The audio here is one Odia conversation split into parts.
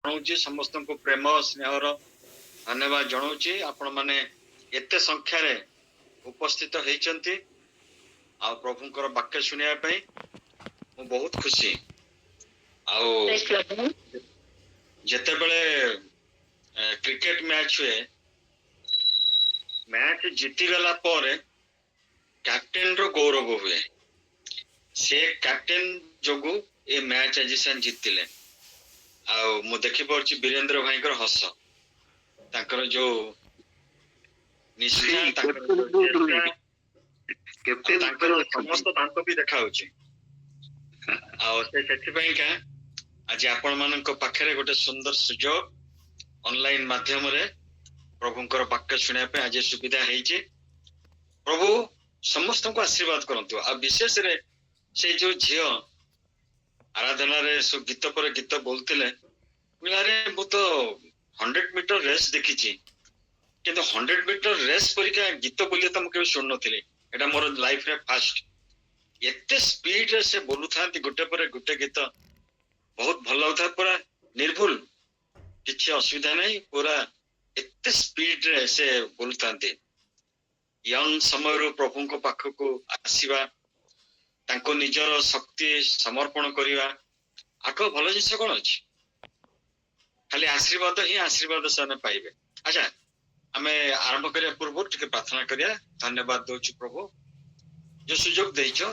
जनाऊँ समस्त को प्रेम स्नेहर धन्यवाद जनाऊँ आपण माने एते संख्या रे उपस्थित होइचंती आ प्रभुंकर वाक्य सुनिया पई मु बहुत खुशी आ जते बेले क्रिकेट मैच हुए मैच जीती गला पर कैप्टेन रो गौरव हुए से कैप्टेन जोगु ए मैच आज से जीतिले आ मु देखि परछि वीरेंद्र भाई कर हस ताकर जो निष्ठा ताकर कैप्टेन ताकर समस्त दांत भी देखा होछि आ से सेति पई का आज आपण मानक पाखरे गोटे सुंदर सुजोग ऑनलाइन माध्यम रे प्रभुंकर वाक्य सुनिया पे आज सुविधा हेछि प्रभु समस्त को आशीर्वाद करंतु आ विशेष रे से जो झियो आराधना रे सो गीत पर गीत बोलतिले मिलारे मु तो 100 मीटर रेस देखिछि किंतु 100 मीटर रेस परिका गीत बोलिए त मके सुन नथिले एटा मोर लाइफ रे फास्ट एते स्पीड रे से बोलु थांती गुटे पर गुटे गीत बहुत भल होता पूरा निर्भुल किछि असुविधा नहीं पूरा एते स्पीड रे से बोलु थांती यंग समय रो प्रभु को पाख को आसीबा तांको निजर शक्ति समर्पण करिवा आको भल जिस कोन अछि खाली आशीर्वाद ही आशीर्वाद सने पाइबे अच्छा आमे आरंभ करिया पूर्व टिके प्रार्थना करिया धन्यवाद दोछु प्रभु जो सुजोग दैछो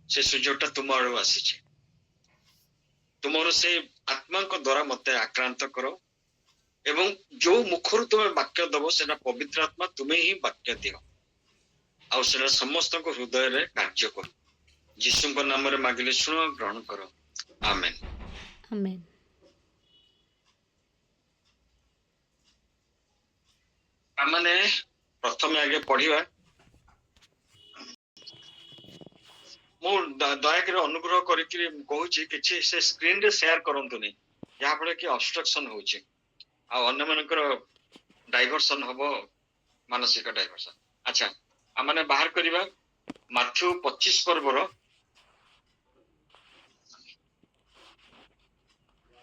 से सुजोगटा तुमारो आसीछि तुमरो से आत्मा को द्वारा मते आक्रांत करो एवं जो मुखरु तुमे वाक्य दबो सेना पवित्र आत्मा तुमे ही वाक्य दियो आ सेना समस्त को हृदय रे कार्य करो यीशु को नाम रे मागिले सुनो ग्रहण करो आमेन आमेन आमने प्रथम आगे पढ़िबा मु दया कर अनुग्रह करिकरी कहूची किछि से स्क्रीन रे शेयर करंतुनी या फळे कि ऑब्स्ट्रक्शन होची आ अन्य मानकर डाइवर्सन हबो मानसिक डाइवर्सन अच्छा आमने बाहर करिबा माथ्यू 25 पर्वर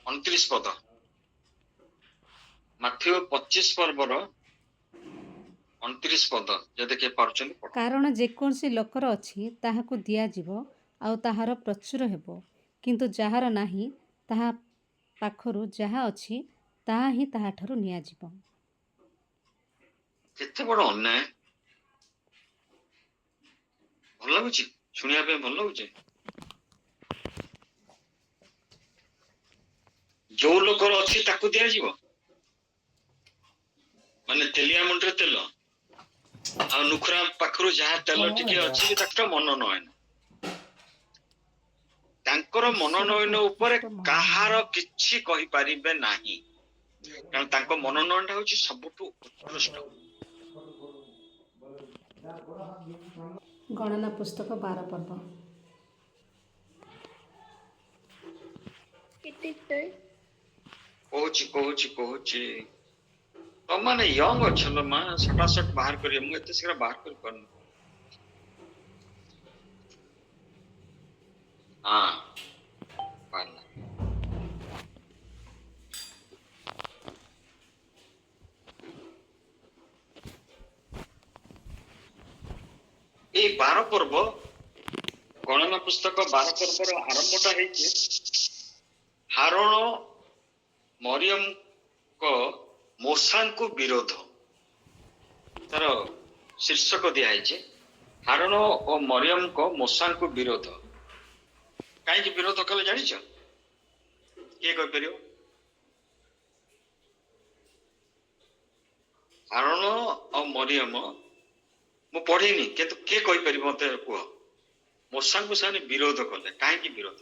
29 पद माथ्यू 25 पर्वर 29 पद जदि के पारछन कारण जे कोनसी लोकर अछि ताहाको दिया जीवो आउ ताहार प्रचुर हेबो किंतु जहार नाही ताहा पाखरु जहा अछि ताहा ही ताहा ठरु निया जीवो केते बड़ अन्याय भल लागुची सुनिया पे भल लागुची जो लोकर अछि ताकू दिया जीवो माने तेलिया मुंडरे तेल आ नुखरा पाखरु जहा तेल टिके अछि ताकर मन नयन तांकर मन नयन ऊपर काहार किछि कहि परिबे नाही कारण तांको मन नयनटा होछि सबटु उत्कृष्ट गणना पुस्तक 12 पर्व कहूची माने यंग अच्छल मा सटासट बाहर करिए मु एते शीघ्र बाहर कर पारन हां पारना ए 12 पर्व गणना पुस्तक 12 पर्वर आरंभटा हेछि हारोन मरियम को मोसा को विरोध तार शीर्षक दिया है हारोन और मरियम को मोसा को विरोध कहीं विरोध कले जान किए कह पार हारोन और मरियम मु पढ़ीनी किंतु किए कह पार मत कह मोसा को से विरोध कले कहीं विरोध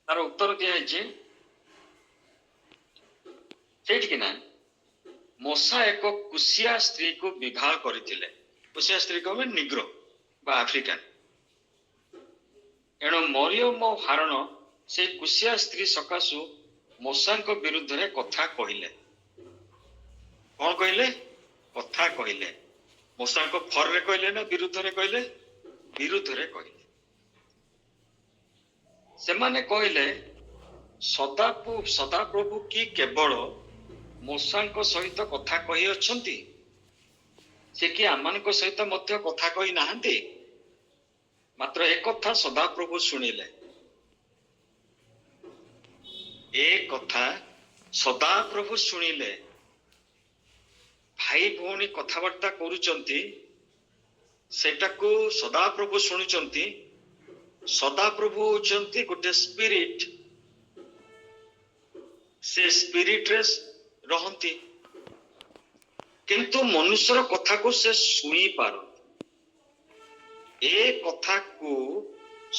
तार उत्तर दिया ना मोसा एक कुशिया स्त्री को विवाह करथिले कुशिया स्त्री को निग्रो बा आफ्रिकान एणु मरियम और हारण से कुशिया स्त्री सकाशु मोसा को विरुद्ध रे कथा कहिले कौन कहले कथा कहले मोसा को फर रे कहले ना विरुद्ध रे कहले से माने कहले ସଦାପ୍ରଭୁ କି କେବଳ ମୂଷାଙ୍କ ସହିତ କଥା କହି ଅଛନ୍ତି, ସେ କି ଆମମାନଙ୍କ ସହିତ ମଧ୍ୟ କଥା କହି ନାହାନ୍ତି। ମାତ୍ର ଏକଥା ସଦାପ୍ରଭୁ ଶୁଣିଲେ, ଏ କଥା ସଦାପ୍ରଭୁ ଶୁଣିଲେ। ଭାଇ ଭଉଣୀ କଥାବାର୍ତ୍ତା କରୁଛନ୍ତି, ସେଟାକୁ ସଦାପ୍ରଭୁ ଶୁଣୁଛନ୍ତି। ସଦାପ୍ରଭୁ ହଉଛନ୍ତି ଗୋଟେ ସ୍ପିରିଟ, ସେ ସ୍ପିରିଟରେ ରହନ୍ତି, କିନ୍ତୁ ମନୁଷ୍ୟର କଥାକୁ ସେ ଶୁଣି ପାରନ୍ତି। ଏ କଥାକୁ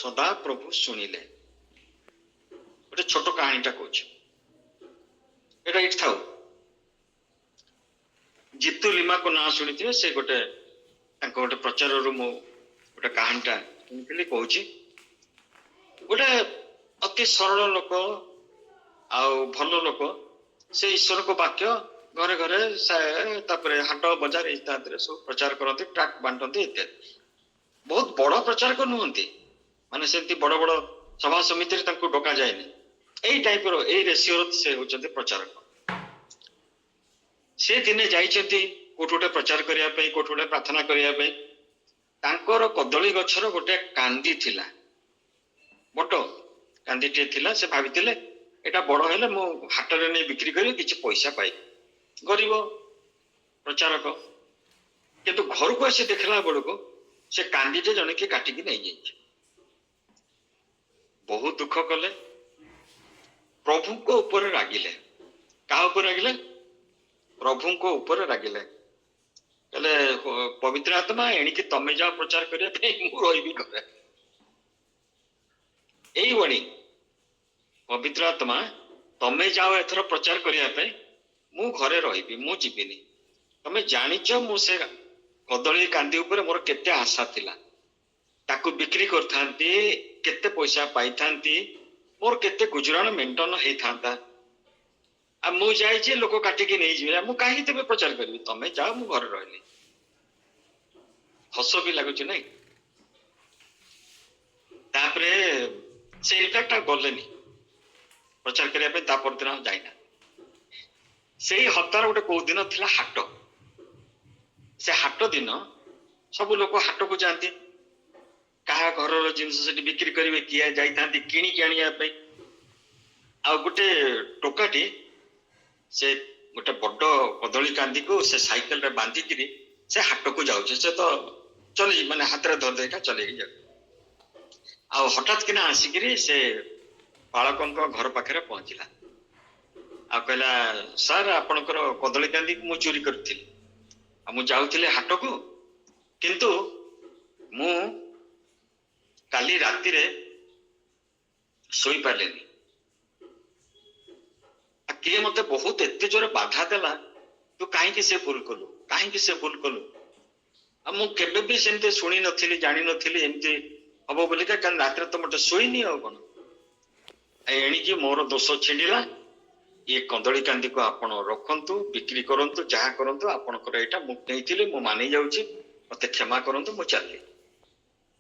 ସଦାପ୍ରଭୁ ଶୁଣିଲେ। ଗୋଟେ ଛୋଟ କାହାଣୀଟା କହୁଛି, ଏଟା ଏଇଠି ଥାଉ। ଜିତୁ ଲିମାଙ୍କ ନାଁ ଶୁଣିଥିବେ, ସେ ଗୋଟେ ତାଙ୍କ ଗୋଟେ ପ୍ରଚାରରୁ ମୁଁ ଗୋଟେ କାହାଣୀଟା ଶୁଣିଥିଲି, କହୁଛି। ଗୋଟେ ଅତି ସରଳ ଲୋକ ଆଉ ଭଲ ଲୋକ, ସେ ଈଶ୍ୱରଙ୍କ ବାକ୍ୟ ଘରେ ଘରେ ତାପରେ ହାଟ ବଜାର ଇତ୍ୟାଦିରେ ସବୁ ପ୍ରଚାର କରନ୍ତି, ଟ୍ରାକ୍ଟ ବାଣ୍ଟନ୍ତି ଇତ୍ୟାଦି। ବହୁତ ବଡ ପ୍ରଚାରକ ନୁହନ୍ତି, ମାନେ ସେମିତି ବଡ ବଡ ସଭା ସମିତିରେ ତାଙ୍କୁ ଡକା ଯାଏନି। ଏଇ ଟାଇପର, ଏଇ ରେସିଓର ସେ ହଉଛନ୍ତି ପ୍ରଚାରକ। ସେ ଦିନେ ଯାଇଛନ୍ତି କୋଉଠି ଗୋଟେ ପ୍ରଚାର କରିବା ପାଇଁ, କୋଉଠି ଗୋଟେ ପ୍ରାର୍ଥନା କରିବା ପାଇଁ। ତାଙ୍କର କଦଳୀ ଗଛର ଗୋଟେ କାନ୍ଦି ଥିଲା, ବଟ କାନ୍ଦିଟିଏ ଥିଲା। ସେ ଭାବିଥିଲେ ଏଟା ବଡ ହେଲେ ମୁଁ ହାଟରେ ନେଇ ବିକ୍ରି କରି କିଛି ପଇସା ପାଇବି। ଗରିବ ପ୍ରଚାରକ, କିନ୍ତୁ ଘରକୁ ଆସି ଦେଖିଲା ବେଳକୁ ସେ କାନ୍ଦିଟେ ଜଣେ କିଏ କାଟିକି ନେଇଯାଇଛି। ବହୁତ ଦୁଃଖ କଲେ, ପ୍ରଭୁଙ୍କ ଉପରେ ରାଗିଲେ। କାହା ଉପରେ ରାଗିଲେ? ପ୍ରଭୁଙ୍କ ଉପରେ ରାଗିଲେ। କହିଲେ, ପବିତ୍ର ଆତ୍ମା ଏଣିକି ତମେ ଯାଅ ପ୍ରଚାର କରିବା ପାଇଁ, ମୁଁ ରହିବି ଘରେ। ଏଇଭଳି ପବିତ୍ର ଆତ୍ମା, ତମେ ଯାଅ ଏଥର ପ୍ରଚାର କରିବା ପାଇଁ, ମୁଁ ଘରେ ରହିବି, ମୁଁ ଯିବିନି। ତମେ ଜାଣିଛ ମୁଁ ସେ କଦଳୀ କାନ୍ଦି ଉପରେ ମୋର କେତେ ଆଶା ଥିଲା, ତାକୁ ବିକ୍ରି କରିଥାନ୍ତି, କେତେ ପଇସା ପାଇଥାନ୍ତି, ମୋର କେତେ ଗୁଜୁରାଣ ମେଣ୍ଟନ ହେଇଥାନ୍ତା। ଆଉ ମୁଁ ଯାଇଛି, ଲୋକ କାଟିକି ନେଇଯିବେ, ମୁଁ କାହିଁକି ତେବେ ପ୍ରଚାର କରିବି? ତମେ ଯାଅ, ମୁଁ ଘରେ ରହିଲି। ହସ ବି ଲାଗୁଛି ନାଇଁ? ତାପରେ ସେ ଇନଫ୍ୟାକ୍ଟ ଗଲେନି ପ୍ରଚାର କରିବା ପାଇଁ, ତା ପରଦିନ ଯାଇନା। ସେଇ ହପ୍ତାହର ଗୋଟେ କୋଉ ଦିନ ଥିଲା ହାଟ। ସେ ହାଟ ଦିନ ସବୁ ଲୋକ ହାଟକୁ ଯାଆନ୍ତି, କାହା ଘରର ଜିନିଷ ସେଠି ବିକ୍ରି କରିବେ, କିଏ ଯାଇଥାନ୍ତି କିଣିକି ଆଣିବା ପାଇଁ। ଆଉ ଗୋଟେ ଟୋକାଟି ସେ ଗୋଟେ ବଡ କଦଳୀ କାନ୍ଦିକୁ ସେ ସାଇକେଲରେ ବାନ୍ଧିକିରି ସେ ହାଟକୁ ଯାଉଛି। ସେ ତ ଚଲେଇ, ମାନେ ହାତରେ ଧରିକା ଚଲେଇକି ଯାଉଛି। ଆଉ ହଠାତ୍ କିନା ଆସିକିରି ସେ ପାଳକଙ୍କ ଘର ପାଖରେ ପହଞ୍ଚିଲା, ଆଉ କହିଲା, ସାର୍ ଆପଣଙ୍କର କଦଳୀ କାନ୍ଦିକୁ ମୁଁ ଚୋରି କରିଥିଲି, ଆଉ ମୁଁ ଯାଉଥିଲି ହାଟକୁ, କିନ୍ତୁ ମୁଁ କାଲି ରାତିରେ ଶୋଇପାରିଲିନି। କିଏ ମତେ ବହୁତ ଏତେ ଜୋରେ ବାଧା ଦେଲା, ତୁ କାହିଁକି ସେ ଭୁଲ କଲୁ, କାହିଁକି ସେ ଭୁଲ କଲୁ। ଆଉ ମୁଁ କେବେ ବି ସେମିତି ଶୁଣି ନଥିଲି, ଜାଣିନଥିଲି ଏମିତି ହବ ବୋଲିକା, କାରଣ ରାତିରେ ତ ମତେ ଶୋଇନି ଆଉ କଣ। ଏଣିକି ମୋର ଦୋଷ ଛିଣ୍ଡିଲା। ଇଏ କଦଳୀ କାନ୍ଦିକୁ ଆପଣ ରଖନ୍ତୁ, ବିକ୍ରି କରନ୍ତୁ, ଯାହା କରନ୍ତୁ, ଆପଣଙ୍କର ଏଇଟା ମୁଁ ନେଇଥିଲି, ମୁଁ ମାନି ଯାଉଛି, ମତେ କ୍ଷମା କରନ୍ତୁ, ମୁଁ ଚାଲିଲି।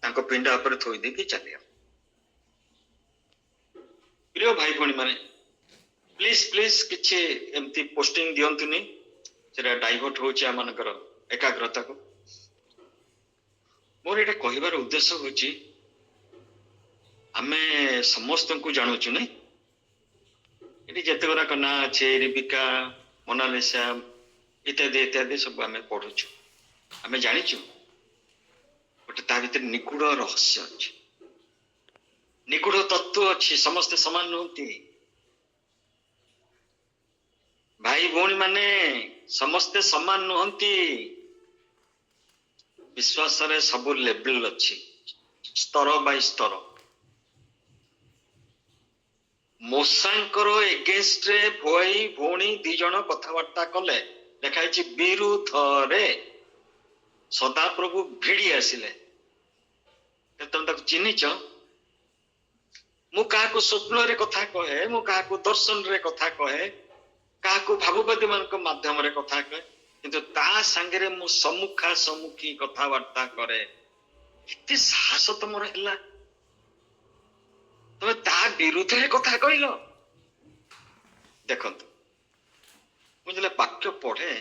ତାଙ୍କ ପିଣ୍ଡା ଉପରେ ଥୋଇ ଦେଇକି ଚାଲିଗଲା। ପ୍ରିୟ ଭାଇ ଭଉଣୀ ମାନେ, ପ୍ଲିଜ ପ୍ଲିଜ କିଛି ଏମିତି ପୋଷ୍ଟିଂ ଦିଅନ୍ତୁନି, ସେଟା ଡାଇଭର୍ଟ ହଉଛି ଆମମାନଙ୍କର ଏକାଗ୍ରତାକୁ। ମୋର ଏଇଟା କହିବାର ଉଦ୍ଦେଶ୍ୟ ହଉଛି, ଆମେ ସମସ୍ତଙ୍କୁ ଜାଣୁଛୁ ନାଇଁ, ଏଠି ଯେତେ ଗୁଡାକ ନାଁ ଅଛି, ରିବିକା, ମୋନାଲିସା ଇତ୍ୟାଦି ଇତ୍ୟାଦି ସବୁ ଆମେ ପଢୁଛୁ, ଆମେ ଜାଣିଛୁ। ଗୋଟେ ତା ଭିତରେ ନିଗୁଡ ରହସ୍ୟ ଅଛି, ନିଗୁଡ ତତ୍ତ୍ୱ ଅଛି। ସମସ୍ତେ ସମାନ ନୁହନ୍ତି ଭାଇ ଭଉଣୀ ମାନେ, ସମସ୍ତେ ସମାନ ନୁହନ୍ତି। ବିଶ୍ୱାସରେ ସବୁ ଲେଭେଲ ଅଛି, ସ୍ତର ବାଇ ସ୍ତର। ମୂଷାଙ୍କର ଏଗେନ୍ଷ୍ଟରେ ଭାଇ ଭଉଣୀ ଦି ଜଣ କଥାବାର୍ତ୍ତା କଲେ, ଲେଖା ହେଇଛି ବିରୁଦ୍ଧରେ ସଦାପ୍ରଭୁ ଭିଡି ଆସିଲେ। ତମେ ତାକୁ ଚିହ୍ନିଛ? ମୁଁ କାହାକୁ ସ୍ୱପ୍ନରେ କଥା କହେ, ମୁଁ କାହାକୁ ଦର୍ଶନରେ କଥା କହେ, କାହାକୁ ଭାବୁବାଦୀ ମାନଙ୍କ ମାଧ୍ୟମରେ କଥା କହେ, କିନ୍ତୁ ତା ସାଙ୍ଗରେ ମୁଁ ସମ୍ମୁଖା ସମ୍ମୁଖୀ କଥାବାର୍ତ୍ତା କରେ। ଏତେ ସାହସ ତମର ହେଲା, ତମେ ତା ବିରୁଦ୍ଧରେ କଥା କହିଲ? ଦେଖନ୍ତୁ ମୁଁ ଯେତେବେଳେ ବାକ୍ୟ ପଢେ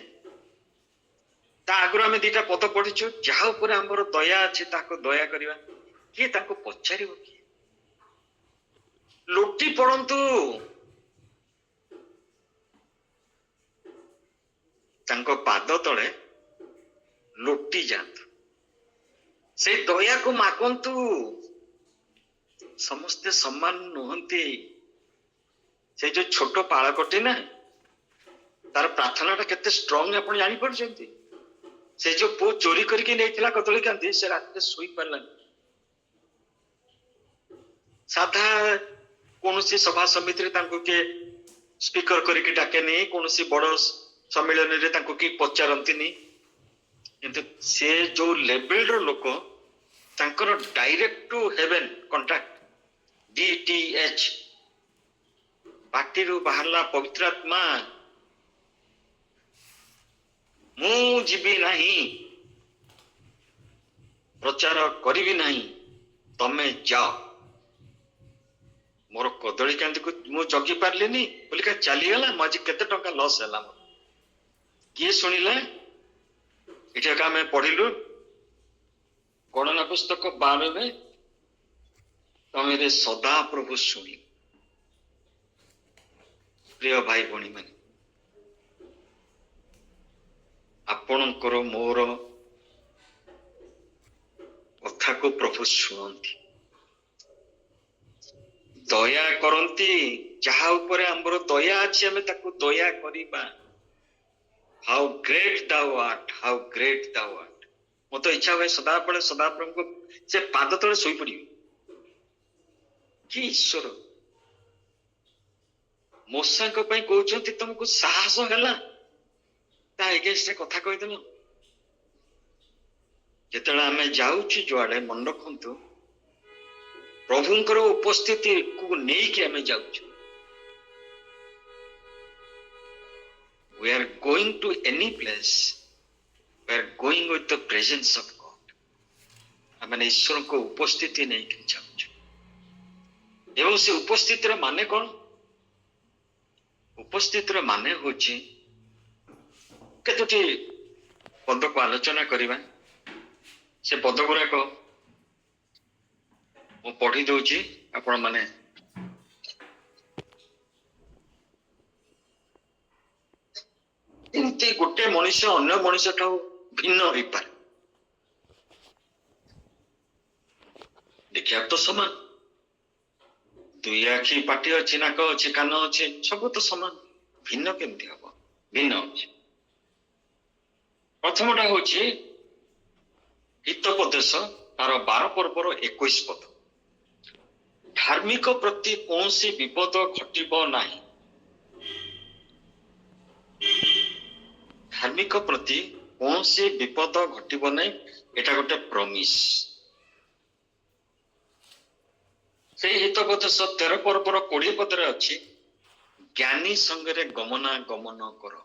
ତା ଆଗରୁ ଆମେ ଦିଟା ପଦ ପଢିଛୁ, ଯାହା ଉପରେ ଆମର ଦୟା ଅଛି ତାକୁ ଦୟା କରିବା। କିଏ ତାକୁ ପଚାରିବ? କିଏ ଲୁଟି ପଡନ୍ତୁ, ତାଙ୍କ ପାଦ ତଳେ ଲୁଟି ଯାଆନ୍ତୁ, ସେଇ ଦୟାକୁ ମାଗନ୍ତୁ। ସମସ୍ତେ ସମାନ ନୁହନ୍ତି। ସେ ଯୋଉ ଛୋଟ ପାଳକଟି ନା, ତାର ପ୍ରାର୍ଥନା ଟା କେତେ ଷ୍ଟ୍ରଙ୍ଗ ଆପଣ ଜାଣିପାରୁଛନ୍ତି? ସେ ଯୋଉ ପୁଅ ଚୋରି କରିକି ନେଇଥିଲା କଦଳୀ କାନ୍ଦି, ସେ ରାତିରେ ଶୋଇ ପାରିଲାନି। ସାଧା କୌଣସି ସଭା ସମିତିରେ ତାଙ୍କୁ କିଏ ସ୍ପିକର କରିକି ଡାକେନି, କୌଣସି ବଡ ସମ୍ମିଳନୀରେ ତାଙ୍କୁ କିଏ ପଚାରନ୍ତିନି। କିନ୍ତୁ ସେ ଯୋଉ ଲେଭେଲର ଲୋକ, ତାଙ୍କର direct to haven contact, DTH, ପାଟିରୁ ବାହାରିଲା ପବିତ୍ର ଆତ୍ମା, ମୁଁ ଯିବି ନାହିଁ, ପ୍ରଚାର କରିବି ନାହିଁ, ତମେ ଯାଅ। ମୋର କଦଳୀ କାନ୍ଦିକୁ ମୁଁ ଜଗି ପାରିଲିନି ବୋଲିକା ଚାଲିଗଲା, ମୁଁ ଆଜି କେତେ ଟଙ୍କା ଲସ୍ ହେଲା ମୋର। କିଏ ଶୁଣିଲା? ଏଠି ଆମେ ପଢିଲୁ ଗଣନା ପୁସ୍ତକ 12 ତମେ ସଦା ପ୍ରଭୁ ଶୁଣି। ପ୍ରିୟ ଭାଇ ଭଉଣୀ ମାନେ, ଆପଣଙ୍କର ମୋର କଥାକୁ ପ୍ରଭୁ ଶୁଣନ୍ତି, ଦୟା କରନ୍ତି। ଯାହା ଉପରେ ଆମର ଦୟା ଅଛି ଆମେ ତାକୁ ଦୟା କରିବା। ହାଉ ଗ୍ରେଟ୍ thou art, ହାଉ ଗ୍ରେଟ୍ thou art। ମତେ ଇଚ୍ଛା ହୁଏ ସଦାପ୍ରଭୁଙ୍କୁ ସେ ପାଦ ତଳେ ଶୋଇପଡିବି। କି ଈଶ୍ୱର! ମୂଷାଙ୍କ ପାଇଁ କହୁଛନ୍ତି ତମକୁ ସାହସ ହେଲା ତା ଏଗେନ୍ଷ୍ଟରେ କଥା କହିଦେଲ। ଯେତେବେଳେ ଆମେ ଯାଉଛୁ ଯୁଆଡେ, ମନେ ରଖନ୍ତୁ ପ୍ରଭୁଙ୍କର ଉପସ୍ଥିତିକୁ ନେଇକି ଆମେ ଯାଉଛୁ। We are going to any place, we are going with the presence of God। ଆମେ ଈଶ୍ୱରଙ୍କ ଉପସ୍ଥିତି ନେଇକି ଯାଉଛୁ। ଏବଂ ସେ ଉପସ୍ଥିତିର ମାନେ କଣ? ଉପସ୍ଥିତିର ମାନେ ହଉଛି କେତୋଟି ପଦକୁ ଆଲୋଚନା କରିବା। ସେ ପଦ ଗୁଡାକ ମୁଁ ପଢି ଦଉଛି, ଆପଣ ମାନେ ଏମିତି ଗୋଟେ ମଣିଷ ଅନ୍ୟ ମଣିଷ ଠାରୁ ଭିନ୍ନ ହେଇପାରେ। ଦେଖିବାକୁ ତ ସମାନ, ଦୁଇ ଆଖି, ପାଟି ଅଛି, ନାକ ଅଛି, କାନ ଅଛି, ସବୁ ତ ସମାନ। ଭିନ୍ନ କେମିତି ହବ? ଭିନ୍ନ ଅଛି। ପ୍ରଥମଟା ହଉଛି ହିତୋପଦେଶ, ତାର 12 ପର୍ବର 21 ପଦ। ଧାର୍ମିକ ପ୍ରତି କୌଣସି ବିପଦ ଘଟିବ ନାହିଁ। ଧାର୍ମିକ ପ୍ରତି କୌଣସି ବିପଦ ଘଟିବ ନାହିଁ, ଏଟା ଗୋଟେ ପ୍ରମିସ। ସେଇ ହିତୋପଦେଶ 13 ପର୍ବର 20 ପଦରେ ଅଛି, ଜ୍ଞାନୀ ସଙ୍ଗରେ ଗମନାଗମନ କର,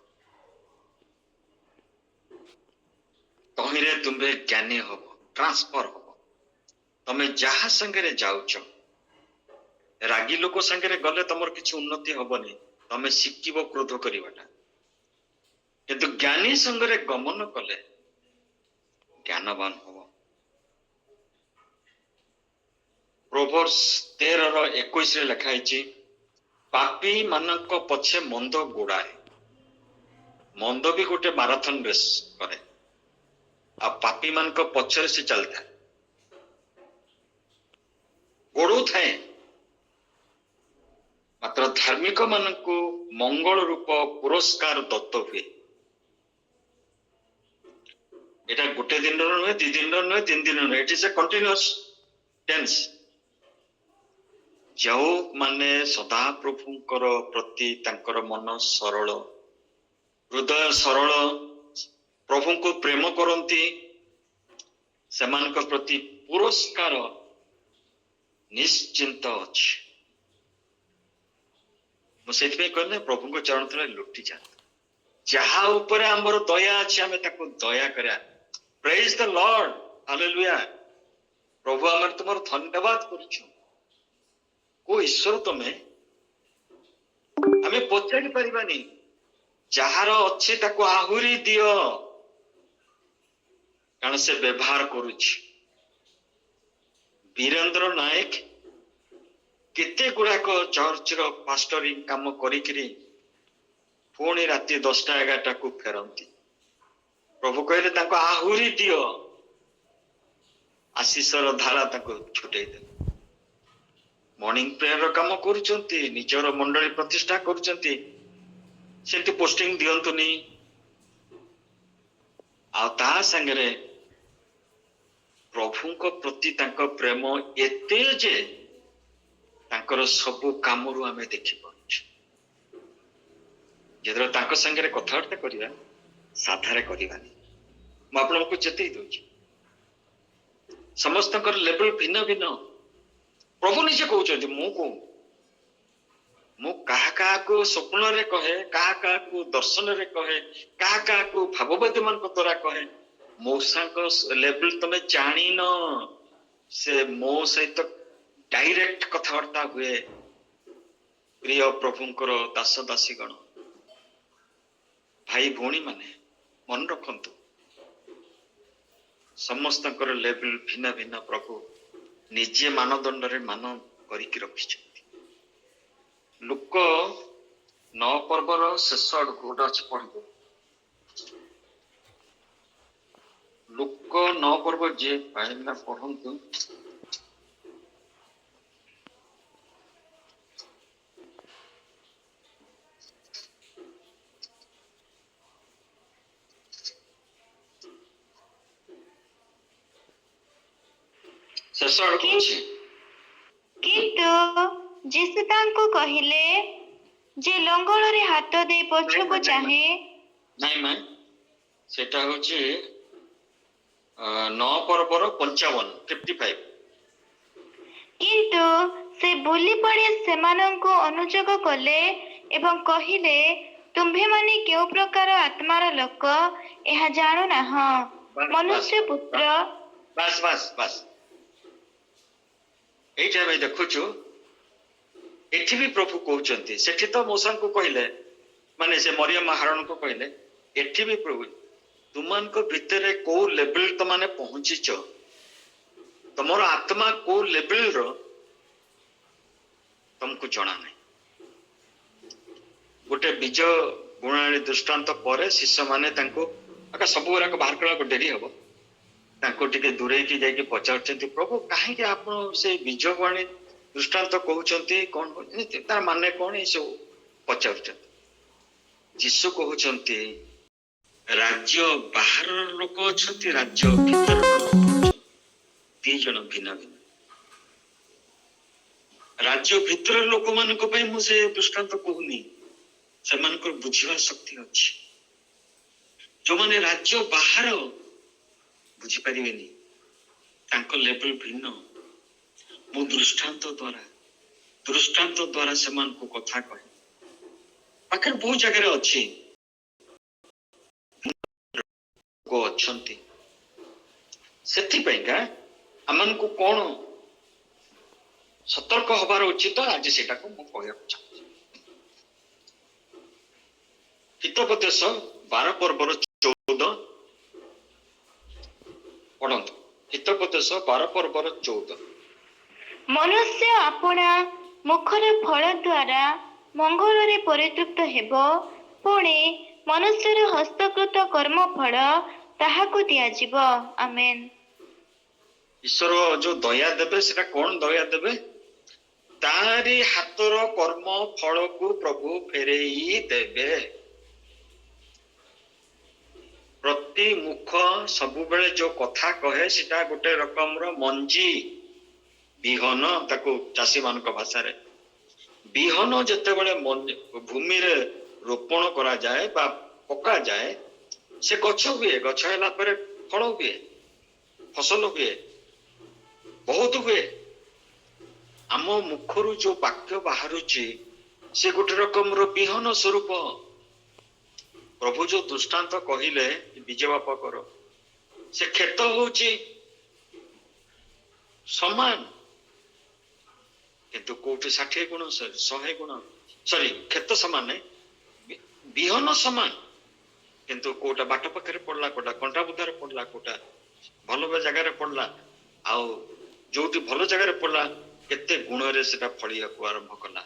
ତହିଁରେ ତୁମେ ଜ୍ଞାନୀ ହବ, ଟ୍ରାନ୍ସଫର ହବ। ତମେ ଯାହା ସାଙ୍ଗରେ ଯାଉଛ, ରାଗି ଲୋକ ସାଙ୍ଗରେ ଗଲେ ତମର କିଛି ଉନ୍ନତି ହବନି, ତମେ ଶିଖିବ କ୍ରୋଧ କରିବାଟା। କିନ୍ତୁ ଜ୍ଞାନୀ ସଙ୍ଗରେ ଗମନ କଲେ ଜ୍ଞାନବାନ ହବ। ପ୍ରୋଭର୍ସ 13:21 ଲେଖା ହେଇଛି, ପାପୀ ମାନଙ୍କ ପଛେ ମନ୍ଦ ଗୋଡାଏ। ମନ୍ଦ ବି ଗୋଟେ ମାରାଥନ ରେସ୍ କରେ, ଆଉ ପାପୀ ମାନଙ୍କ ପଛରେ ସେ ଚାଲିଥାଏ, ଗୋଡଉଥାଏ। ମାତ୍ର ଧାର୍ମିକ ମାନଙ୍କୁ ମଙ୍ଗଳ ରୂପ ପୁରସ୍କାର ଦତ୍ତ ହୁଏ। এটা ଗୋଟେ ଦିନର ନୁହେଁ, 2 ଦିନର ନୁହେଁ, 3 ଦିନର ନୁହେଁ, it is a continuous tense. ଯେଉଁମାନେ ସଦାପ୍ରଭୁଙ୍କର ପ୍ରତି ତାଙ୍କର ମନ ସରଳ, ହୃଦୟ ସରଳ, ପ୍ରଭୁଙ୍କୁ ପ୍ରେମ କରନ୍ତି, ସେମାନଙ୍କ ପ୍ରତି ପୁରସ୍କାର ନିଶ୍ଚିନ୍ତ ଅଛି। ମୁଁ ସେଥିପାଇଁ କହିଲି ପ୍ରଭୁଙ୍କ ଚରଣ ତଳେ ଲୁଟି ଯାଆନ୍ତୁ। ଯାହା ଉପରେ ଆମର ଦୟା ଅଛି ଆମେ ତାକୁ ଦୟା କରିବା। ପ୍ରେଜ୍ ଦ ଲର୍ଡ, ହାଲେଲୁୟା। ପ୍ରଭୁ ଆମେ ତୁମର ଧନ୍ୟବାଦ କରୁଛୁ। କୋ ଈଶ୍ୱର ତମେ ଆମେ ପଚାରି ପାରିବାନି, ଯାହାର ଅଛି ତାକୁ ଆହୁରି ଦିଅ, କାରଣ ସେ ବ୍ୟବହାର କରୁଛି। ବୀରେନ୍ଦ୍ର ନାୟକ କେତେ ଗୁଡାକ ଚର୍ଚ୍ଚର ପାଷ୍ଟରିଂ କାମ କରିକିରି ପୁଣି ରାତି 10ଟା 11ଟାକୁ ଫେରନ୍ତି। ପ୍ରଭୁ କହିଲେ ତାଙ୍କୁ ଆହୁରି ଦିଅ, ଆଶିଷର ଧାରା ତାଙ୍କୁ ଛୁଟେଇ ଦେଲେ। ମର୍ଣ୍ଣିଂ ପ୍ରେୟର କାମ କରୁଛନ୍ତି, ନିଜର ମଣ୍ଡଳୀ ପ୍ରତିଷ୍ଠା କରୁଛନ୍ତି, ସେମିତି ପୋଷ୍ଟିଂ ଦିଅନ୍ତୁନି। ଆଉ ତା ସାଙ୍ଗରେ ପ୍ରଭୁଙ୍କ ପ୍ରତି ତାଙ୍କ ପ୍ରେମ ଏତେ ଯେ ତାଙ୍କର ସବୁ କାମରୁ ଆମେ ଦେଖିପାରୁଛୁ। ଯେତେବେଳେ ତାଙ୍କ ସାଙ୍ଗରେ କଥାବାର୍ତ୍ତା କରିବା, ସାଧାରେ କରିବାନି। ମୁଁ ଆପଣଙ୍କୁ ଚେତେଇ ଦଉଛି, ସମସ୍ତଙ୍କର ଲେବଲ ଭିନ୍ନ ଭିନ୍ନ। ପ୍ରଭୁ ନିଜେ କହୁଛନ୍ତି, ମୁଁ କାହା କାହାକୁ ସ୍ୱପ୍ନରେ କହେ, କାହା କାହାକୁ ଦର୍ଶନରେ କହେ, କାହା କାହାକୁ ଭାବବାଦୀ ମାନଙ୍କ ଦ୍ୱାରା କହେ। ମଉସାଙ୍କ ଲେବଲ ତମେ ଜାଣିନ, ସେ ମୋ ସହିତ ଡାଇରେକ୍ଟ କଥାବାର୍ତ୍ତା ହୁଏ। ପ୍ରିୟ ପ୍ରଭୁଙ୍କର ଦାସ ଦାସୀଗଣ, ଭାଇ ଭଉଣୀ ମାନେ ମନେ ରଖନ୍ତୁ, ସମସ୍ତଙ୍କର ଲେବଲ ଭିନ୍ନ ଭିନ୍ନ। ପ୍ରଭୁ ନିଜେ ମାନଦଣ୍ଡରେ ମାନ କରିକି ରଖିଛନ୍ତି। ଲୋକ 9 ପର୍ବର ଶେଷ ଆଡକୁ ଗୋଟେ ଅଛି, ପଢିବ। ଲୋକ 9 ପର୍ବ ଯିଏ ପାଇଲା ପଢନ୍ତୁ। ଶେଷ ଆଡକୁ ଅଛି। କିନ୍ତୁ ଯୀଶୁ ତାଙ୍କୁ କହିଲେ, ଯେ ଲଙ୍ଗଳରେ ହାତ ଦେଇ ପଛକୁ ଚାହେଁ। ନାଇଁ, ସେଟା ହଉଛି 9 ପର୍ବର 55। କିନ୍ତୁ ସେ ବୁଲି ପଡ଼ି ସେମାନଙ୍କୁ ଅନୁଯୋଗ କଲେ ଏବଂ କହିଲେ, ତୁମ୍ଭେମାନେ କେଉଁ ପ୍ରକାର ଆତ୍ମାର ଲୋକ ଏହା ଜାଣୁନାହଁ। ମନୁଷ୍ୟ ପୁତ୍ର। ବାସ୍ ଏଇଟା ଆମେ ଦେଖୁଛୁ। ଏଠି ବି ପ୍ରଭୁ କହୁଛନ୍ତି, ସେଠି ତ ମୂଷାଙ୍କୁ କହିଲେ, ମାନେ ସେ ମରିୟମ ମାହାରଣଙ୍କୁ କହିଲେ, ଏଠି ବି ପ୍ରଭୁ ତୁମାନଙ୍କ ଭିତରେ କୋଉ ଲେବଲ ତମାନେ ପହଞ୍ଚିଛ, ତମର ଆତ୍ମା କୋଉ ଲେବଲର ତମକୁ ଜଣା ନାହିଁ। ଗୋଟେ ବୀଜ ବୁଣାଳି ଦୃଷ୍ଟାନ୍ତ ପରେ ଶିଷ୍ୟମାନେ ତାଙ୍କୁ ସବୁ ଗୁଡାକ ବାହାର କରିବାକୁ ଡେରି ହବ, ତାଙ୍କୁ ଟିକେ ଦୂରେଇକି ଯାଇକି ପଚାରୁଛନ୍ତି, ପ୍ରଭୁ କାହିଁକି ଆପଣ ସେଇ ବୀଜ ବୁଣାଳି ଦୃଷ୍ଟାନ୍ତ କହୁଛନ୍ତି, କଣ ତାର ମାନେ କଣ, ଏସବୁ ପଚାରୁଛନ୍ତି। ଯୀଶୁ କହୁଛନ୍ତି, ରାଜ୍ୟ ବାହାରର ଲୋକ ଅଛନ୍ତି, ରାଜ୍ୟ ଭିତରର ଲୋକ ଅଛନ୍ତି, 2 ଜଣ ଭିନ୍ନ ଭିନ୍ନ। ରାଜ୍ୟ ଭିତର ଲୋକମାନଙ୍କ ପାଇଁ ମୁଁ ସେ ଦୃଷ୍ଟାନ୍ତ କହୁନି, ସେମାନଙ୍କର ବୁଝିବା ଶକ୍ତି ଅଛି। ଯୋଉମାନେ ରାଜ୍ୟ ବାହାର ବୁଝିପାରିବେନି, ତାଙ୍କ ଲେବଲ ଭିନ୍ନ। ମୁଁ ଦୃଷ୍ଟାନ୍ତ ଦ୍ୱାରା ସେମାନଙ୍କୁ କଥା କହେ। ପାଖରେ ବହୁତ ଜାଗାରେ ଅଛି ଅଛନ୍ତି। ସେଥିପାଇଁକା ଆମମାନଙ୍କୁ କଣ ସତର୍କ ହବାର ଉଚିତ, ଆଜି ସେଟାକୁ ମୁଁ କହିବାକୁ ଚାହୁଁଛି। ହିତୋପଦେଶ 12 ପର୍ବର 14 ପଢନ୍ତୁ। ହିତୋପଦେଶ 12 ପର୍ବର 14। ମନୁଷ୍ୟ ଆପଣା ମୁଖର ଫଳ ଦ୍ୱାରା ମଙ୍ଗଳରେ ପରିତୃପ୍ତ ହେବ, ପୁଣି ମନୁଷ୍ୟର ହସ୍ତକୃତ କର୍ମ ଫଳ ତାହାକୁ ଦିଆଯିବ। ଆମେନ୍। ଈଶ୍ୱର ଯୋଉ ଦୟା ଦେବେ, ସେଟା କଣ ଦୟା ଦେବେ? ତାରି ହାତର କର୍ମ ଫଳକୁ ପ୍ରଭୁ ଫେରେଇ ଦେବେ। ପ୍ରତି ମୁଖ ସବୁବେଳେ ଯୋଉ କଥା କହେ, ସେଟା ଗୋଟେ ରକମର ମଞ୍ଜି, ବିହନ, ତାକୁ ଚାଷୀ ମାନଙ୍କ ଭାଷାରେ। ବିହନ ଯେତେବେଳେ ଭୂମିରେ ରୋପଣ କରାଯାଏ ବା ପକାଯାଏ, ସେ ଗଛ ହୁଏ। ଗଛ ହେଲା ପରେ ଫଳ ହୁଏ, ଫସଲ ହୁଏ, ବହୁତ ହୁଏ। ଆମ ମୁଖରୁ ଯୋଉ ବାକ୍ୟ ବାହାରୁଛି, ସେ ଗୋଟେ ରକମର ବିହନ ସ୍ୱରୂପ। ପ୍ରଭୁ ଯୋଉ ଦୃଷ୍ଟାନ୍ତ କହିଲେ ବୀଜ ବାପକର, ସେ କ୍ଷେତ ହଉଛି ସମାନ, କିନ୍ତୁ କୋଉଠି 60 ଗୁଣ 100 ଗୁଣ ସରି କ୍ଷେତ ସମାନ ନାହିଁ, ବିହନ ସମାନ, କିନ୍ତୁ କୋଉଟା ବାଟ ପାଖରେ ପଡିଲା, କୋଉଟା କଣ୍ଟା ବୁଦାରେ ପଡିଲା, କୋଉଟା ଭଲ ଜାଗାରେ ପଡିଲା, ଆଉ ଯୋଉଠି ଭଲ ଜାଗାରେ ପଡିଲା କେତେ ଗୁଣରେ ସେଟା ଫଳିବାକୁ ଆରମ୍ଭ କଲା।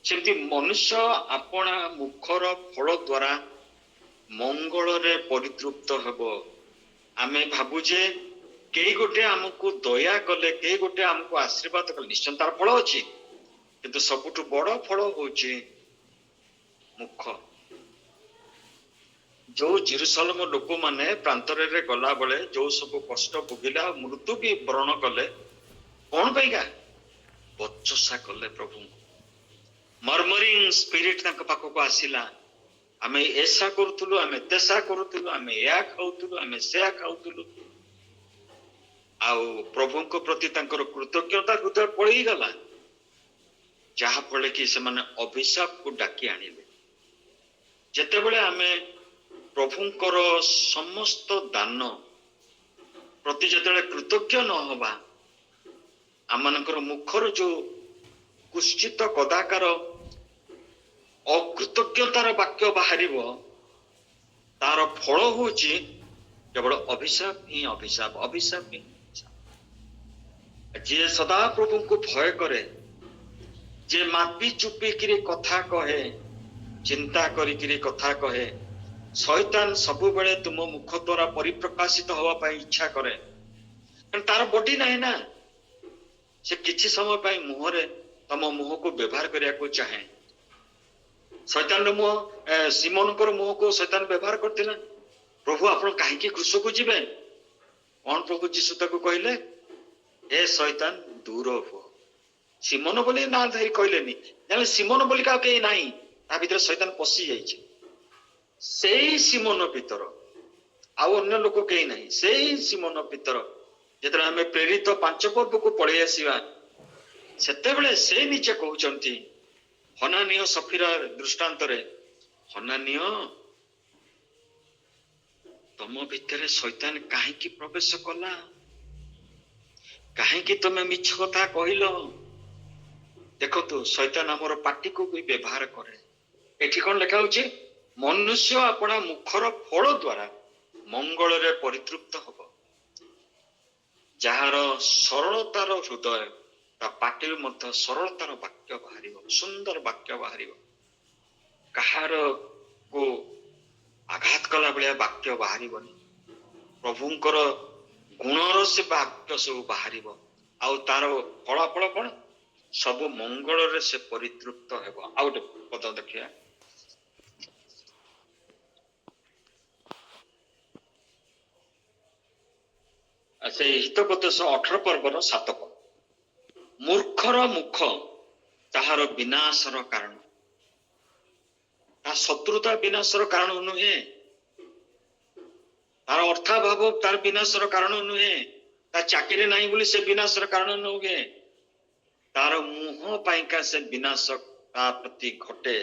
ସେମିତି ମନୁଷ୍ୟ ଆପଣା ମୁଖର ଫଳ ଦ୍ୱାରା ମଙ୍ଗଳରେ ପରିତୃପ୍ତ ହେବ। ଆମେ ଭାବୁଛେ କେହି ଗୋଟେ ଆମକୁ ଦୟା କଲେ, କେହି ଗୋଟେ ଆମକୁ ଆଶୀର୍ବାଦ କଲେ, ନିଶ୍ଚୟ ତାର ଫଳ ଅଛି, କିନ୍ତୁ ସବୁଠୁ ବଡ ଫଳ ହଉଛି ମୁଖ। ଯୋଉ ଜେରୁସାଲେମ ଲୋକମାନେ ପ୍ରାନ୍ତରରେ ଗଲା ବେଳେ ଯୋଉ ସବୁ କଷ୍ଟ ଭୋଗିଲା, ମୃତ୍ୟୁ ବି ବରଣ କଲେ, କଣ ପାଇଁକା? ବଚସା କଲେ ପ୍ରଭୁଙ୍କୁ। ମର୍ମରିଂ ସ୍ପିରିଟ ତାଙ୍କ ପାଖକୁ ଆସିଲା, ଆମେ ଏସା କରୁଥିଲୁ, ଆମେ ତେସା କରୁଥିଲୁ, ଆମେ ଏହା ଖାଉଥିଲୁ, ଆମେ ସେୟା ଖାଉଥିଲୁ, ଆଉ ପ୍ରଭୁଙ୍କ ପ୍ରତି ତାଙ୍କର କୃତଜ୍ଞତା ହୃଦୟ ପଳେଇଗଲା, ଯାହା ଫଳରେ କି ସେମାନେ ଅଭିଶାପକୁ ଡାକି ଆଣିଲେ। ଯେତେବେଳେ ଆମେ ପ୍ରଭୁଙ୍କର ସମସ୍ତ ଦାନ ପ୍ରତି ଯେତେବେଳେ କୃତଜ୍ଞ ନ ହବା, ଆମମାନଙ୍କର ମୁଖର ଯୋଉ କୁଶ୍ଚିତ କଦାକାର ଅକୃତଜ୍ଞତାର ବାକ୍ୟ ବାହାରିବ, ତାର ଫଳ ହଉଛି କେବଳ ଅଭିଶାପ ହିଁ ଅଭିଶାପ, ଅଭିଶାପ ହିଁ ଅଭିଶାପ। ଯିଏ ସଦା ପ୍ରଭୁଙ୍କୁ ଭୟ କରେ, ଯିଏ ମାପି ଚୁପିକିରି କଥା କହେ, ଚିନ୍ତା କରିକିରି କଥା କହେ, ଶୈତାନ ସବୁବେଳେ ତୁମ ମୁଖ ଦ୍ୱାରା ପରିପ୍ରକାଶିତ ହବା ପାଇଁ ଇଚ୍ଛା କରେ, କାରଣ ତାର ବଡି ନାହିଁ ନା। ସେ କିଛି ସମୟ ପାଇଁ ମୁହଁରେ ତମ ମୁହଁକୁ ବ୍ୟବହାର କରିବାକୁ ଚାହେଁ। ଶୈତାନର ମୁହଁ, ସିମୋନଙ୍କର ମୁହଁକୁ ଶୈତାନ ବ୍ୟବହାର କରିଥିଲା। ପ୍ରଭୁ ଆପଣ କାହିଁକି କ୍ରୁଶକୁ ଯିବେ? କଣ ପ୍ରଭୁ ଯୀଶୁ ତାକୁ କହିଲେ? ଏ ଶୈତାନ ଦୂର ହୁଅ। ସିମୋନ ବୋଲି ନା ଧରି କହିଲେନି, ଜାଣିଲେ ସିମୋନ ବୋଲି କାହା କେହି ନାହିଁ, ତା ଭିତରେ ଶୈତାନ ପଶି ଯାଇଛି। ସେଇ ସିମୋନ ଭିତର, ଆଉ ଅନ୍ୟ ଲୋକ କେହି ନାହିଁ, ସେଇ ସିମୋନ ଭିତର ଯେତେବେଳେ ଆମେ ପ୍ରେରିତ 5 ପର୍ବକୁ ପଳେଇ ଆସିବା, ସେତେବେଳେ ସେ ନିଜେ କହୁଛନ୍ତି ହନାନୀୟ ସଫିରା ଦୃଷ୍ଟାନ୍ତରେ, ହନାନୀୟ ତମ ଭିତରେ ଶୈତାନ କାହିଁକି ପ୍ରବେଶ କଲା? କାହିଁକି ତମେ ମିଛ କଥା କହିଲ? ଦେଖନ୍ତୁ, ଶୈତାନ ଆମର ପାଟିକୁ ବି ବ୍ୟବହାର କରେ। ଏଠି କଣ ଲେଖା ହଉଛି? ମନୁଷ୍ୟ ଆପଣା ମୁଖର ଫଳ ଦ୍ୱାରା ମଙ୍ଗଳରେ ପରିତୃପ୍ତ ହବ। ଯାହାର ସରଳତାର ହୃଦୟ, ତା ପାଟିରୁ ମଧ୍ୟ ସରଳତାର ବାକ୍ୟ ବାହାରିବ, ସୁନ୍ଦର ବାକ୍ୟ ବାହାରିବ। କାହାର ଆଘାତ କଲା ଭଳିଆ ବାକ୍ୟ ବାହାରିବନି। ପ୍ରଭୁଙ୍କର ଗୁଣର ସେ ବାକ୍ୟ ସବୁ ବାହାରିବ, ଆଉ ତାର ଫଳାଫଳ କଣ? ସବୁ ମଙ୍ଗଳରେ ସେ ପରିତୃପ୍ତ ହେବ। ଆଉ ଗୋଟେ ପଦ ଦେଖିବା, ସେଇ ହିତୋପଦେଶ 18 ପର୍ବର 7 ପଦ। ମୂର୍ଖର ମୁଖ ତାହାର ବିନାଶର କାରଣ। ତା ଶତ୍ରୁତା ବିନାଶର କାରଣ ନୁହେଁ, ତାର ଅର୍ଥାଭାବ ତାର ବିନାଶର କାରଣ ନୁହେଁ, ତା ଚାକିରି ନାହିଁ ବୋଲି ସେ ବିନାଶର କାରଣ ନୁହେଁ, ତାର ମୁହଁ ପାଇଁକା ସେ ବିନାଶ ତା ପ୍ରତି ଘଟେ।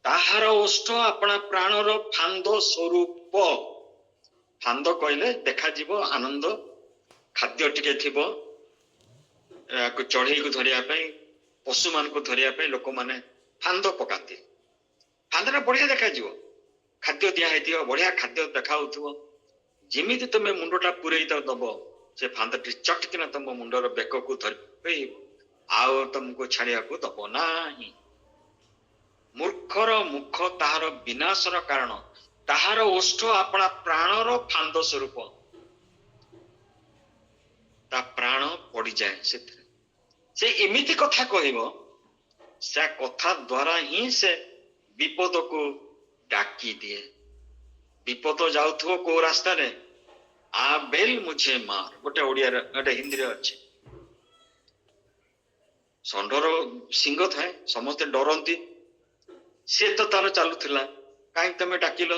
ତାହାର ଓଷ୍ଠ ଆପଣା ପ୍ରାଣର ଫାନ୍ଦ ସ୍ୱରୂପ। ଫାନ୍ଦ କହିଲେ ଦେଖାଯିବ, ଆନନ୍ଦ, ଖାଦ୍ୟ ଟିକେ ଥିବ, ଚଢେଇକୁ ଧରିବା ପାଇଁ, ପଶୁମାନଙ୍କୁ ଧରିବା ପାଇଁ ଲୋକମାନେ ଫାନ୍ଦ ପକାନ୍ତି। ଫାନ୍ଦଟା ବଢିଆ ଦେଖାଯିବ, ଖାଦ୍ୟ ଦିଆ ହେଇଥିବ, ବଢିଆ ଖାଦ୍ୟ ଦେଖାଉଥିବ। ଯେମିତି ତମେ ମୁଣ୍ଡଟା ପୁରେଇ ଦବ, ସେ ଫାନ୍ଦଟି ଚଟକିନା ତମ ମୁଣ୍ଡର ବେକକୁ ଧରି ଆଉ ତମକୁ ଛାଡିବାକୁ ଦବ ନାହିଁ। ମୂର୍ଖର ମୁଖ ତାହାର ବିନାଶର କାରଣ, ତାହାର ଓଷ୍ଠ ଆପଣା ପ୍ରାଣର ଫାନ୍ଦ ସ୍ୱରୂପ। ତା ପ୍ରାଣ ପଡିଯାଏ ସେଥିରେ। ସେ ଏମିତି କଥା କହିବ, ସେ କଥା ଦ୍ୱାରା ହିଁ ସେ ବିପଦକୁ ଡାକି ଦିଏ। ବିପଦ ଯାଉଥିବ କୋଉ ରାସ୍ତାରେ, ଆ ବେଲ ମୁଝେ ମାର, ଗୋଟେ ଓଡିଆରେ, ଗୋଟେ ହିନ୍ଦୀରେ ଅଛି। ଷଣ୍ଢର ସିଂହ ଥାଏ, ସମସ୍ତେ ଡରନ୍ତି, ସେ ତ ତାର ଚାଲୁଥିଲା, କାହିଁକି ତମେ ଡାକିଲ?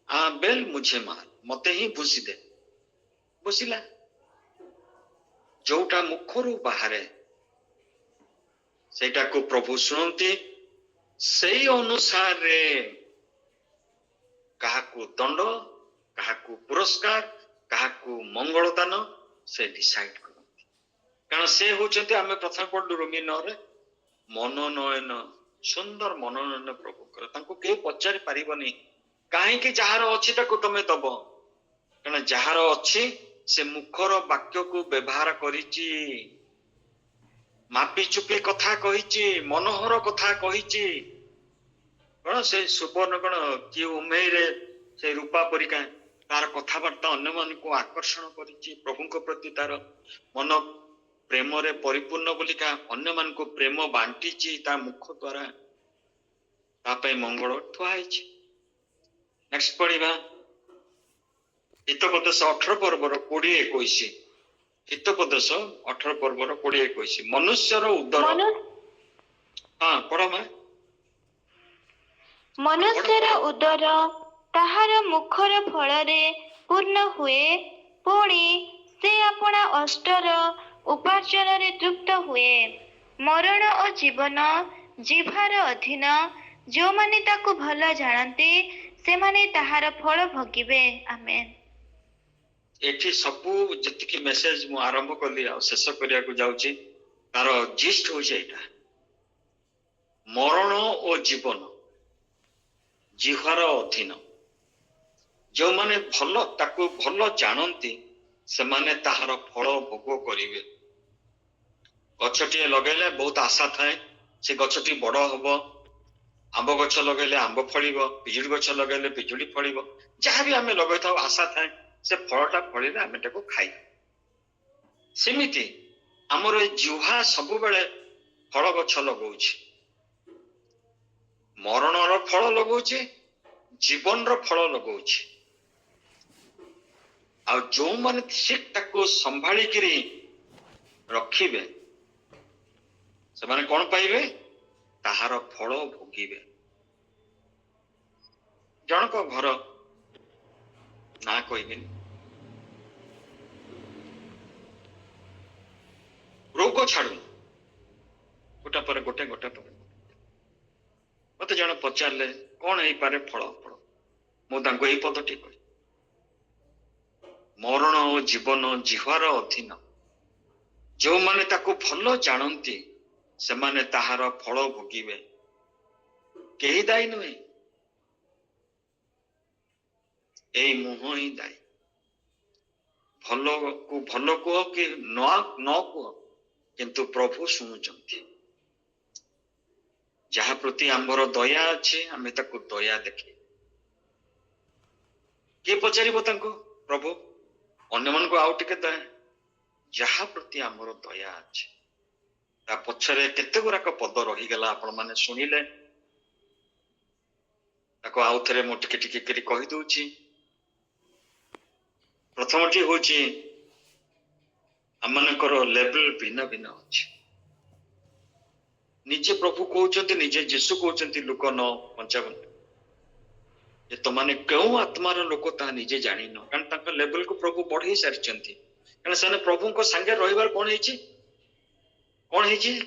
ଆ ବେଲ ମୁଝେ ମାର, ମତେ ହିଁ ଭୁଷି ଦେ। ଭୁଷିଲା। ଯୋଉଟା ମୁଖରୁ ବାହାରେ ସେଇଟାକୁ ପ୍ରଭୁ ଶୁଣନ୍ତି, ସେଇ ଅନୁସାରେ କାହାକୁ ଦଣ୍ଡ, କାହାକୁ ପୁରସ୍କାର, କାହାକୁ ମଙ୍ଗଳ ଦାନ ସେ ଡିସାଇଡ କରନ୍ତି। କାରଣ ସେ ହଉଛନ୍ତି, ଆମେ ପ୍ରଥମେ ପଢିଲୁ ରୋମୀ 9 ମନୋନୟନ, ସୁନ୍ଦର ମନୋନୟନ ପ୍ରଭୁଙ୍କର। ତାଙ୍କୁ କେହି ପଚାରି ପାରିବନି କାହିଁକି ଯାହାର ଅଛି ତାକୁ ତମେ ଦବ, କାରଣ ଯାହାର ଅଛି ସେ ମୁଖର ବାକ୍ୟକୁ ବ୍ୟବହାର କରିଛି, ମାପି ଚୁପି କଥା କହିଛି, ମନୋହର କଥା କହିଛି। କଣ ସେ ସୁବର୍ଣ୍ଣ କଣ କିଏ ଉମେଇରେ ସେ ରୂପା ପରିକା ତାର କଥାବାର୍ତ୍ତା ଅନ୍ୟମାନଙ୍କୁ ଆକର୍ଷଣ କରିଛି, ପ୍ରଭୁଙ୍କ ପ୍ରତି ତାର ମନ ପ୍ରେମରେ ପରିପୂର୍ଣ୍ଣ ବୋଲିକା ଅନ୍ୟମାନଙ୍କୁ ପ୍ରେମ ବାଣ୍ଟିଛି ତା ମୁଖ ଦ୍ୱାରା, ତା ପାଇଁ ମଙ୍ଗଳ ଥୁଆ ହେଇଛି। ନେକ୍ସଟ ପଢିବା ହିତୋପଦେଶ 18 ପର୍ବର 20-21। ହିତୋପଦେଶ 18 ପର୍ବର 20-21। ମନୁଷ୍ୟର ଉଦର, ହଁ ପଢ ମା। ମନୁଷ୍ୟର ଉଦର ତାହାର ମୁଖର ଫଳରେ ପୂର୍ଣ୍ଣ ହୁଏ, ପୁଣି ସେ ଆପଣା ଅଷ୍ଟର ଉପାର୍ଜନରେ ତୃପ୍ତ ହୁଏ। ମରଣ ଓ ଜୀବନ ଜିହ୍ବାର ଅଧୀନ, ଯେଉଁମାନେ ତାକୁ ଭଲ ଜାଣନ୍ତି ସେମାନେ ତାହାର ଫଳ ଭୋଗିବେ। ଆମେନ୍। ଏଠି ସବୁ ଯେତିକି ମେସେଜ ମୁଁ ଆରମ୍ଭ କଲି ଆଉ ଶେଷ କରିବାକୁ ଯାଉଛି, ତାର ଜିଷ୍ଟ ହଉଛି ଏଇଟା, ମରଣ ଓ ଜୀବନ ଜିହ୍ବାର ଅଧୀନ। ଯେଉଁମାନେ ଭଲ ତାକୁ ଭଲ ଜାଣନ୍ତି ସେମାନେ ତାହାର ଫଳ ଭୋଗ କରିବେ। ଗଛଟିଏ ଲଗେଇଲେ ବହୁତ ଆଶା ଥାଏ ସେ ଗଛଟି ବଡ ହବ, ଆମ୍ବ ଗଛ ଲଗେଇଲେ ଆମ୍ବ ଫଳିବ, ପିଜୁଳି ଗଛ ଲଗେଇଲେ ପିଜୁଳି ଫଳିବ, ଯାହାବି ଆମେ ଲଗେଇଥାଉ ଆଶା ଥାଏ ସେ ଫଳଟା ଫଳିଲେ ଆମେ ତାକୁ ଖାଇବା। ସେମିତି ଆମର ଏ ଜିହ୍ବା ସବୁବେଳେ ଫଳ ଗଛ ଲଗଉଛି, ମରଣର ଫଳ ଲଗଉଛି, ଜୀବନର ଫଳ ଲଗଉଛି। ଆଉ ଯୋଉମାନେ ଠିକ ତାକୁ ସମ୍ଭାଳିକିରି ରଖିବେ ସେମାନେ କଣ ପାଇବେ? ତାହାର ଫଳ ଭୋଗିବେ। ଜଣକ ଘର ନା କହିବିନି, ରୋଗ ଛାଡୁନି, ଗୋଟା ପରେ ଗୋଟେ ଗୋଟା ପରେ ଗୋଟେ। ମତେ ଜଣେ ପଚାରିଲେ କଣ ହେଇପାରେ ଫଳ? ମୁଁ ତାଙ୍କୁ ଏଇ ପଦଟି କହିଲି, ମରଣ ଓ ଜୀବନ ଜିହ୍ବାର ଅଧୀନ, ଯେଉଁମାନେ ତାକୁ ଭଲ ଜାଣନ୍ତି ସେମାନେ ତାହାର ଫଳ ଭୋଗିବେ। କେହି ଦାୟୀ ନୁହେଁ, ଏଇ ମୁହଁ ହିଁ ଦାୟୀ। ଭଲକୁ ଭଲ କୁହ କି ନ କୁହ, କିନ୍ତୁ ପ୍ରଭୁ ଶୁଣୁଛନ୍ତି। ଯାହା ପ୍ରତି ଆମର ଦୟା ଅଛି ଆମେ ତାକୁ ଦୟା ଦେଖେ। କିଏ ପଚାରିବ ତାଙ୍କୁ? ପ୍ରଭୁ ଅନ୍ୟମାନଙ୍କୁ ଆଉ ଟିକେ ଦୟା। ଯାହା ପ୍ରତି ଆମର ଦୟା ଅଛି, ତା ପଛରେ କେତେ ଗୁଡାକ ପଦ ରହିଗଲା ଆପଣ ମାନେ ଶୁଣିଲେ, ତାକୁ ଆଉ ଥରେ ମୁଁ ଟିକେ ଟିକେ କରି କହିଦଉଛି। ପ୍ରଥମଟି ହଉଛି ଆମମାନଙ୍କର ଲେଭେଲ ଭିନ୍ନ ଭିନ୍ନ ଅଛି। ନିଜେ ପ୍ରଭୁ କହୁଛନ୍ତି, ନିଜେ ଯୀଶୁ କହୁଛନ୍ତି ଲୁକ 9:55 ଯେ ତମାନେ କେଉଁ ଆତ୍ମାର ଲୋକ ତାହା ନିଜେ ଜାଣିନ, କାରଣ ତାଙ୍କ ଲେଭେଲକୁ ପ୍ରଭୁ ବଢେଇ ସାରିଛନ୍ତି। କାରଣ ସେମାନେ ପ୍ରଭୁଙ୍କ ସାଙ୍ଗେ ରହିବାର କଣ ହେଇଛି?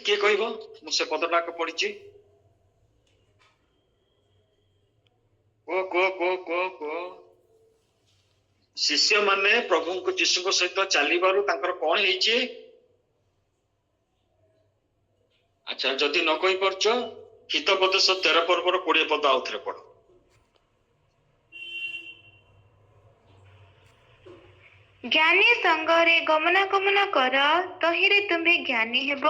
କିଏ କହିବ? ମୁଁ ସେ ପଦଟାକୁ ପଢିଛି, କୁହ। ଶିଷ୍ୟ ମାନେ ପ୍ରଭୁଙ୍କ ଯୀଶୁଙ୍କ ସହିତ ଚାଲିବାରୁ ତାଙ୍କର କଣ ହେଇଛି? ଆଚ୍ଛା, ଯଦି ନ କହିପାରୁଛ ହିତୋପଦେଶ 13 ପର୍ବର 20 ପଦ ଆଉ ଥରେ ପଢ। ଜ୍ଞାନୀ ସଙ୍ଗରେ ଗମନାଗମନ କର, ତହିଁରେ ତୁମ୍ଭେ ଜ୍ଞାନୀ ହେବ,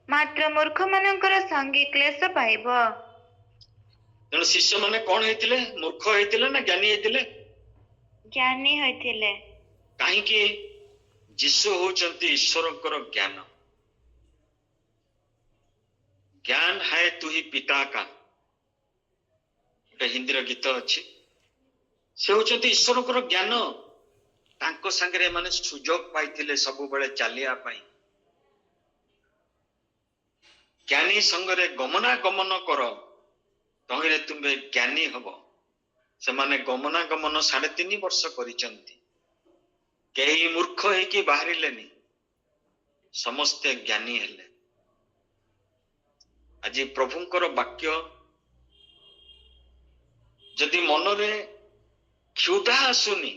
ମାତ୍ର ମୂର୍ଖମାନଙ୍କର ସଙ୍ଗେ କ୍ଲେଶ ପାଇବ। ତେଣୁ ଶିଷ୍ୟ ମାନେ କଣ ହେଇଥିଲେ? ମୂର୍ଖ ହେଇଥିଲେ ନା ଜ୍ଞାନୀ ହେଇଥିଲେ? ଜ୍ଞାନୀ ହୋଇଥିଲେ। କାହିଁକି? ଯୀଶୁ ହଉଛନ୍ତି ଈଶ୍ୱରଙ୍କର ଜ୍ଞାନ। ଜ୍ଞାନ ହୈ ତୁହି ପିତା କା, ଗୋଟେ ହିନ୍ଦୀର ଗୀତ ଅଛି। ସେ ହଉଛନ୍ତି ଈଶ୍ୱରଙ୍କର ଜ୍ଞାନ। ତାଙ୍କ ସାଙ୍ଗରେ ଏମାନେ ସୁଯୋଗ ପାଇଥିଲେ ସବୁବେଳେ ଚାଲିବା ପାଇଁ। ଜ୍ଞାନୀ ସଙ୍ଗରେ ଗମନାଗମନ କର, ତହିଁରେ ତୁମେ ଜ୍ଞାନୀ ହବ। ସେମାନେ ଗମନାଗମନ 3.5 ବର୍ଷ କରିଛନ୍ତି, କେହି ମୂର୍ଖ ହେଇକି ବାହାରିଲେନି, ସମସ୍ତେ ଜ୍ଞାନୀ ହେଲେ। ଆଜି ପ୍ରଭୁଙ୍କର ବାକ୍ୟ ଯଦି ମନରେ କ୍ଷୁଧା ଆସୁନି,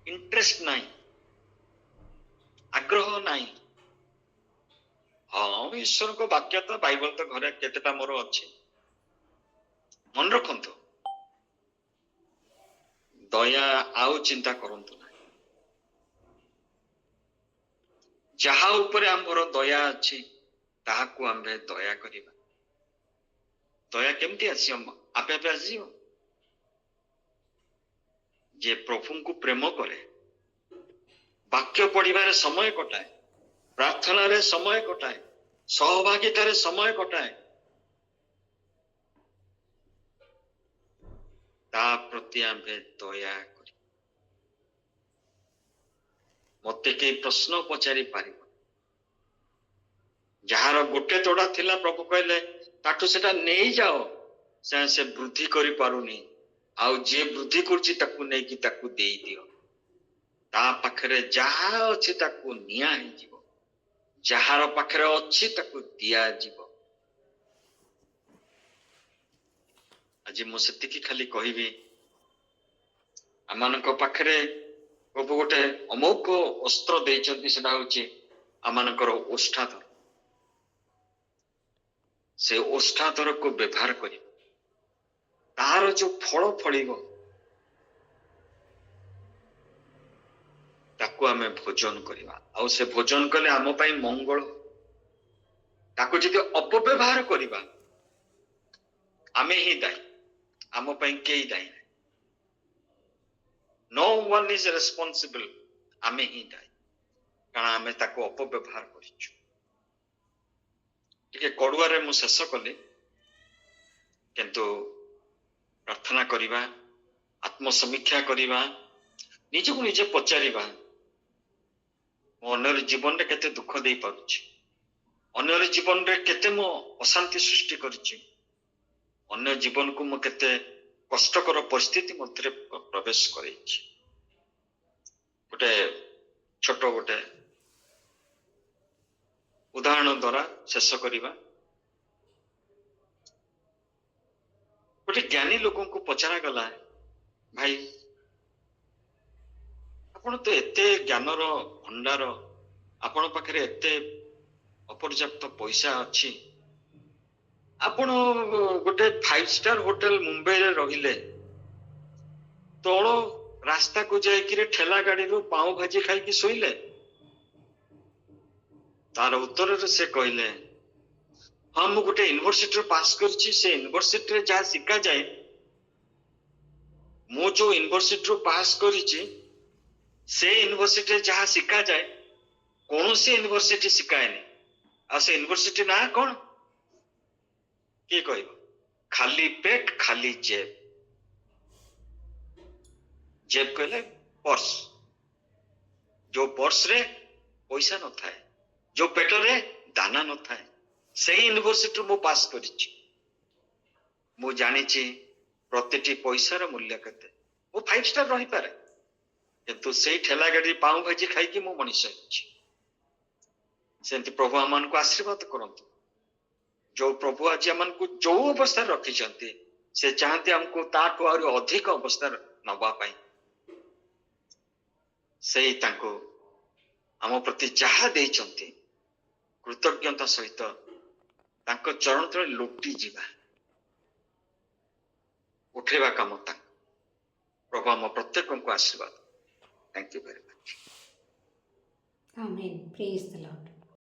ଇଣ୍ଟରେଷ୍ଟ ନାହିଁ, प्रभु ईश्वर को वाक्य तो बाइबल तो घरे केतेटा मोर अच्छी मन रखु दया आउ चिंता करंतु ना जहा ऊपर आमर दया अच्छी ताहाकू आम्भे दया करिबा दया केमती आसी आपे आपे आसी जे प्रभु को प्रेम करे वाक्य पढ़िबारे समय कटाए प्रार्थना रे समय कटाए सहभागिता रे समय कटाए ता प्रति आम्भे दया करी मते के प्रश्न पचारि पारिब जहार गोटे तोड़ा थिला प्रभु कहले ताठू सेटा नहीं जाओ से वृद्धि करि पारुनी आउ जे वृद्धि करछि ताकू नै कि ताकू देई दियो ता पाखरे जहा अछि ताकू निया हे जीवो जहार पाखरे अछि ताकू दिया जीवो आज मु सेतिकी खाली कहिबी आमानक पाखरे प्रभु गोटे अमोघ अस्त्र देइछन्ति सेटा होछि आमानकर ओष्ठाधर से ओष्ठाधर को व्यवहार करी तार जो फल फलिबो ताकू आमे भोजन करिबा आ से भोजन कले आम पई मंगल ताकू जदि अपव्यवहार करिबा आमे ही दायी आम पई केई दायी नो वन इज रेस्पोंसिबल आमे ही दायी कारण आमे ताकू अपव्यवहार करिछु टिके कड़ुआरे मु शेष कली किंतु प्रार्थना करिबा आत्मसमीक्षा करिबा निजको निजे पचारिबा मो अन्यर जीवन रे केते दुख देई पारुछि अन्यर जीवन रे केते मो अशांति सृष्टि करिछि अन्य जीवन को मो केते कष्टकर परिस्थिति मध्य प्रवेश करेछि गोटे छोट गोटे उदाहरण द्वारा शेष करिबा गोटे ज्ञानी लोगों को पचरा गला भाई आपण तो एते ज्ञानर भंडार आपण पाखरे एते अपर्याप्त पैसा अच्छी आपण गोटे 5 स्टार होटल मुंबई रे रहिले तळ रास्ता को जाइकिरे ठेला गाड़ी रो पाव भाजी खाई कि सोइले तार उत्तर से कहले हाँ मु गोटे यूनिवर्सिटी पास करछि से यूनिवर्सिटी रे जहाँ शिक्षा जाए मु जो यूनिवर्सिटी पास करिछि से यूनिवर्सिटी जहाँ शिक्षा जाए कौन से यूनिवर्सिटी शिखाएनि आ से यूनिवर्सिटी ना कौन किए कहब खाली पेट खाली जेब जेब कहले पर्स जो पर्स रे पैसा न थाए जो पेट रे दाना न थाए से यूनिवर्सिटी मु पास करिछि मु जानिछि प्रतिटी पैसार मूल्य केते वो 5 स्टार रही पारे किंतु से ठेला गाड़ी पाऊ भाजी खाई कि मु मनीष अछि सेंति प्रभु आमान को आशीर्वाद करंतु जो प्रभु आज आमान को जो अवस्था रखी चंती से चाहते हमको ताठो और अधिक अवस्था नबा पाई से तांको आम प्रति जहा दे चंती कृतज्ञता सहित तांको चरण तले लुटी जीवा उठेवा काम तांको प्रभु आम प्रत्येक को आशीर्वाद thank you very much Amen. Praise the Lord.